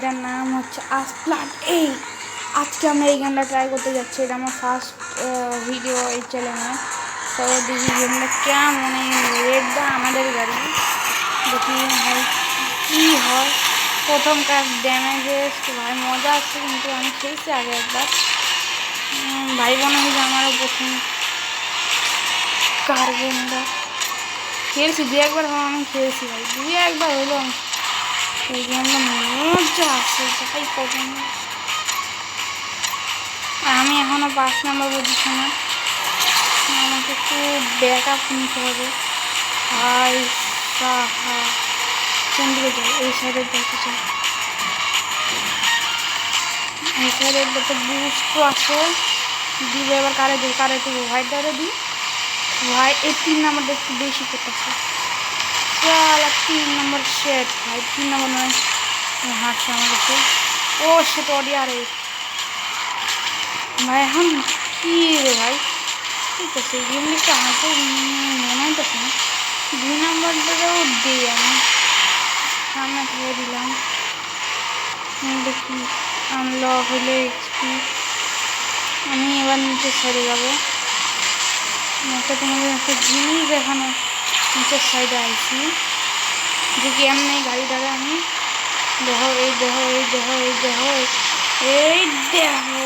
এটার নাম হচ্ছে আসপ্লাট 8। আজকে আমরা এই গেমটা ট্রাই করতে যাচ্ছি। এটা আমার ফার্স্ট ভিডিও এই চ্যানেলে। তো দেখি গেমটা কেমন। রেডটা আমাদের গাড়ি, দেখি ভাই কী হয়। প্রথমকার ড্যামেজেস ভাই মজা আসছে, কিন্তু আমি খেলছি আগে একবার। ভাই বোন হয়েছে আমারও প্রথম কার গেমটা খেলছি, দু একবার আমি খেলছি ভাই, দু একবার হলো এই গেমটা মজা আসছে যাই করবেন। আমি এখনও 5 নম্বর পজিশনে, আমাকে একটু ব্যাক আপ নিতে হবে। ভাই সাহা কোন দিকে যাই? এই সাইডে যেতে চাই, এই সাইডে তো বুস্ট আছে। দিব এবার কারে দিই, কারে দিব? হোয়াইট ডারে দিই। ভাই এই 3 নম্বরটা একটু বেশি করতেছে। চল 3 নম্বর শেট ভাই, 3 নম্বর নয় হাঁটছে আমার কাছে। ও সেট অডিয়ারে ভাই এখন কী রে ভাই, ঠিক আছে গেম দিকটা আমাকে মনে হইতেছে না। 2 নম্বরটাও দিই আমি, সামনে থেকে দিলাম। দেখি আনলক হলে এক্সপি। আমি এবার নিচের সাইডে যাবো। একটা তোমাদের একটা জিনিস দেখানো, নিচের সাইডে আইছি যে কেমন গাড়ি দ্বারা আমি দেখো, এই দেখো, এই দেখো, এই দেখো, এই দেখো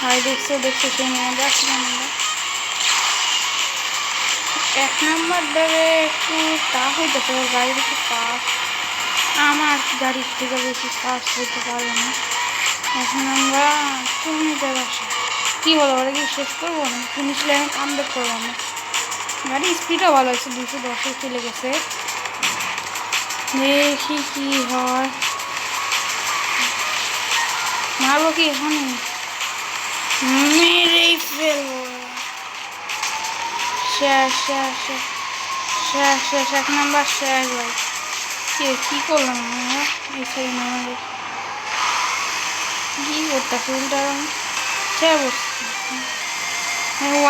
ভাই, দেখছো দেখছো সেই মজা আসছে। আমরা 1 নম্বর ধরে একটু তা হইতেছে, ওর গাড়ির একটু ফাস্ট, আমার গাড়ির থেকে বেশি ফাস্ট হইতে পারবে না। এখন আমরা তুমি আসো, কী বলো, ওরা কি শেষ করবো না? ফিনিশ লাইনে কাম ব্যাক করবো আমরা। গাড়ির স্পিডও ভালো আছে, 210-এ চলে গেছে। দেখি কি হয়, মারবো কি এখনই? মেরেই ফেলবো। শেষ শেষ শেষ শেষ 1 নম্বর শেষ ভাই। কী করলাম আমরা? এই সাইড নামাবে কী করতেছে উল্টা সে বসছি।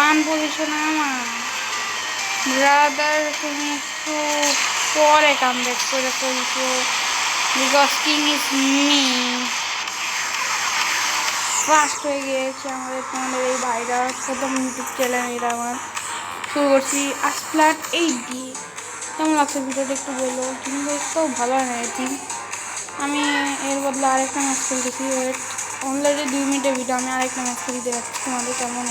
1 পজিশন আমার ব্রাদার, তুমি একটু পরে কাম ব্যাক করে ফেলছো, because king is me. First হয়ে গিয়েছে আমাদের তোমাদের এই ভাইরা, প্রথম ইউটিউব চ্যানেল এটা আমার। শুরু করছি আসপ্লাট 8 দিয়ে। কেমন লাগছে ভিডিওটা একটু বললো, কিন্তু একটু ভালো হয় না এটি। আমি এর বদলে আরেকটা ম্যাচ খেলতেছি। ওয়েট অলরেডি 2 মিনিটের ভিডিও, আমি আরেকটা ম্যাচ খেলতে যাচ্ছি তোমাদের। কেমন